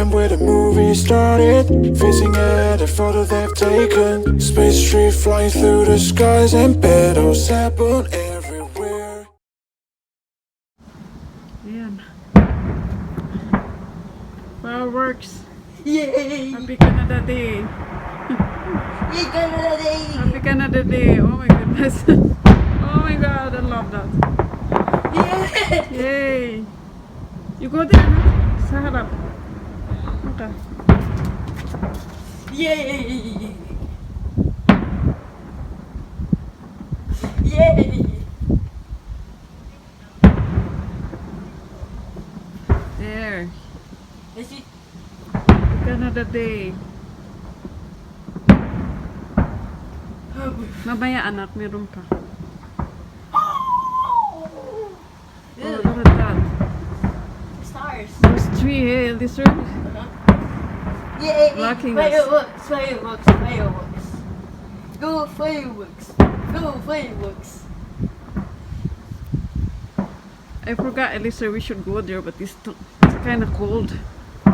time where the movie started, facing at a photo they've taken. Space tree flying through the skies and petals happen everywhere. Ayan. Fireworks. Yay! Happy Canada Day. Yay, Canada Day! Happy Canada Day. Oh my goodness. Oh my god, I love that. Yay! Yay. You go there, no? Sa harap. Okay. Yay! Yay! There. Is it? Canada Day. Mamaya anak, meron pa. Oh, look at that. Stars. There's three here. This one. Yay! Blocking us. Fireworks! Fireworks! Fireworks! Go fireworks! Go fireworks! I forgot, Elisa, we should go there, but it's kind of cold.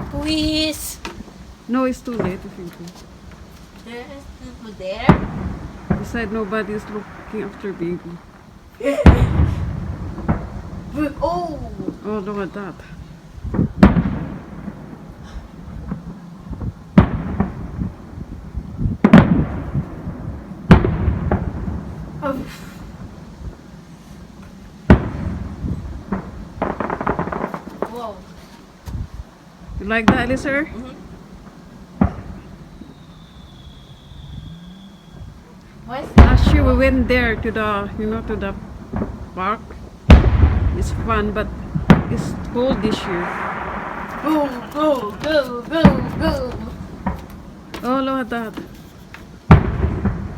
Please! No, it's too late if you go. There's people there? Besides, nobody's looking after baby. Oh! Oh, look at that. Whoa. You like that, Elisa? What's Last year we went there to the, to the park. It's fun, but it's cold this year. Go, go, go, go, go! Oh, look at that.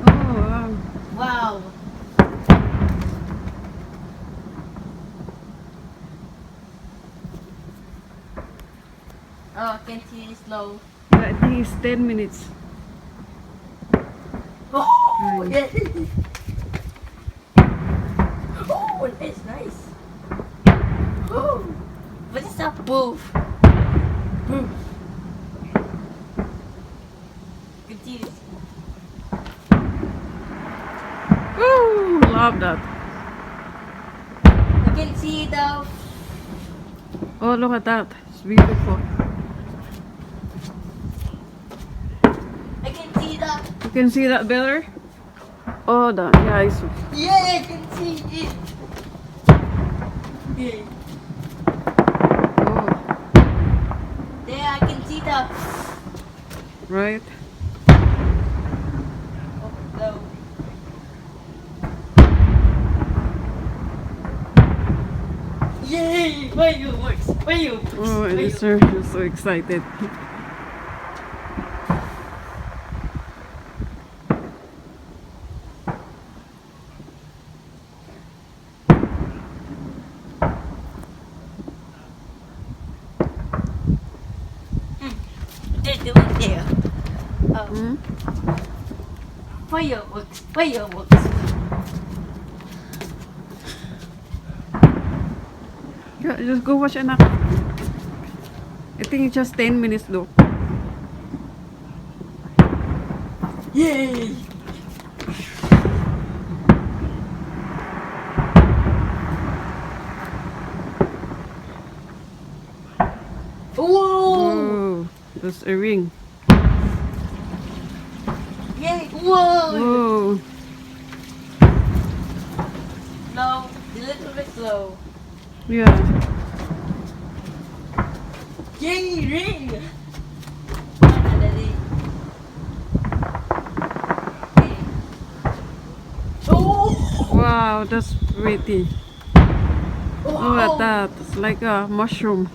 Oh, wow. Wow! Oh, I can see it slow. I think it's 10 minutes. Oh, Right. yeah. Oh, that's nice. Oh, what is that move? Confused. Woo! Love that. You can see the. Oh, look at that. It's beautiful. I can see the. You can see that better? Oh, yeah, it's... Yeah, I can see it. Yeah. Oh, There, I can see the. right. Oh, no. Yay! Fireworks! Fireworks! Oh, Fireworks. Elisa, you're so excited. They're doing there. Hmm? Fireworks! Fireworks! Yeah, just go watch anak. I think it's just 10 minutes though. Yay! Whoa! Oh, there's a ring. Yay! Whoa! Whoa. Slow, a little bit slow. Yeah. Yay! Ring! Finally. Yay. Oh! Wow, that's pretty. Look at that. It's like a mushroom.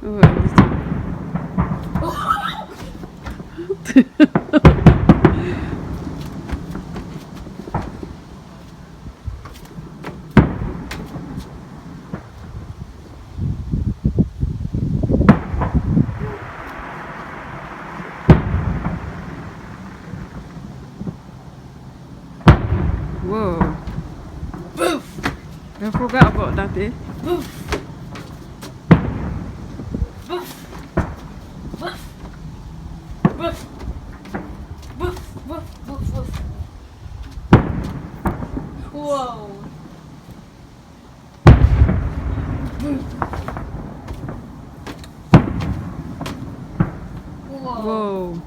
Oh, Whoa. Boof. I forgot about that, eh? Boof. Boof. Boof. Boof. Boof. Boof. Boof. Boof. Whoa. Whoa. Whoa.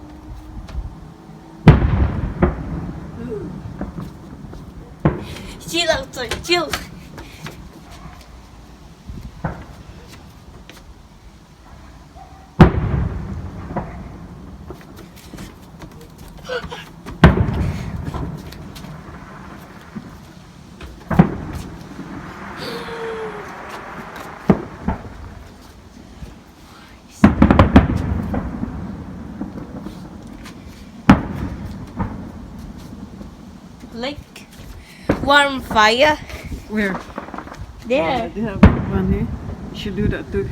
Chill outside, chill. Like warm fire. Where? There. They have one here. You should do that too.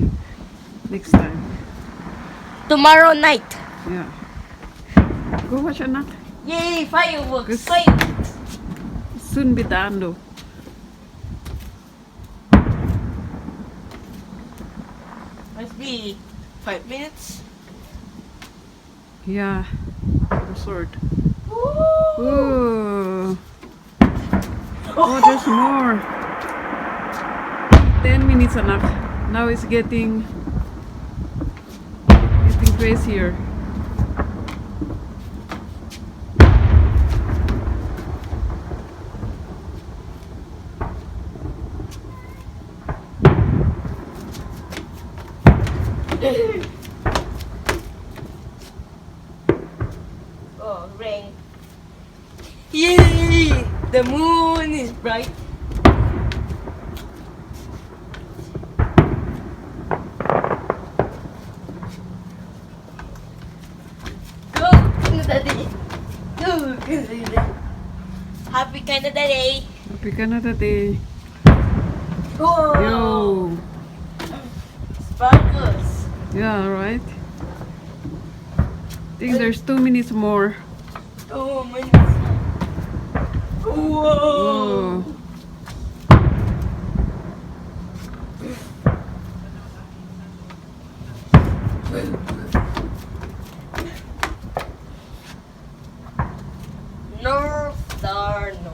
Next time. Tomorrow night. Yeah. Go watch anak. Yay, fireworks. Yes. Fireworks. Soon be done though. Must be 5 minutes. Yeah. The sword. Woo! Ooh. Oh, there's more. 10 minutes enough. Now it's getting crazier. Oh, rain. Yay! The moon is bright. Go, Canada Day. Go, Canada Day. Happy Canada Day. Happy Canada Day. Whoa! Yo. Sparkles. Yeah, right. I think there's 2 minutes more. Oh, my. Whoa! Whoa. North Star, no.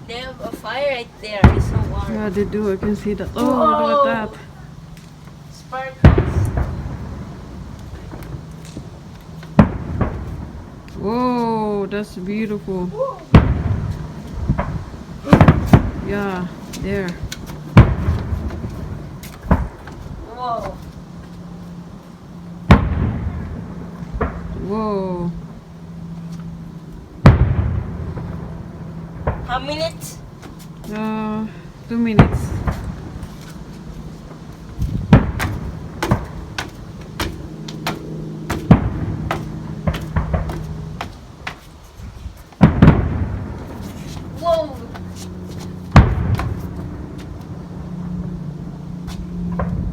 They have a fire right there. It's so warm. Yeah, they do. I can see that. Oh, look at that. Sparkles. Whoa, that's beautiful. Whoa. Yeah, there. Whoa. Whoa. How minutes? 2 minutes. Whoa.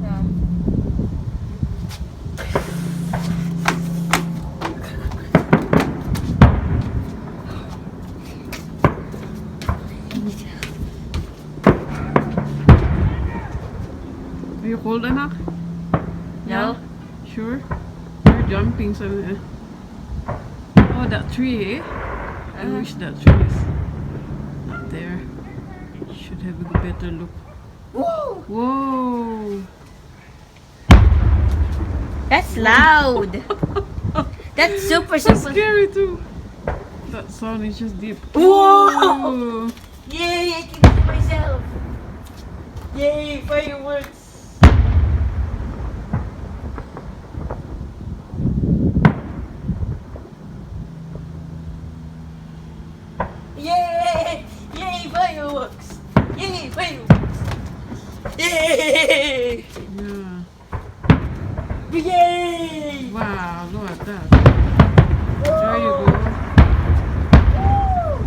Yeah. Are you cold enough? No. Sure? You're jumping somewhere. Oh, that tree, eh? I wish that tree is not there. Should have a better look. Whoa. Whoa! That's loud. That's super, So super. scary too. That sound is just deep. Whoa! Yay, I can see myself. Yay, fireworks. Yay! Yay, fireworks. Yay, fireworks. Yay! Yeah. Yay! Wow, look at that. There you go. Woo!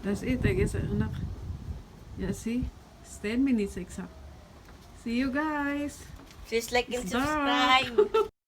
That's it, I guess, anak. Yeah, see? It's 10 minutes exact. See you guys. Please like and It's dark. subscribe.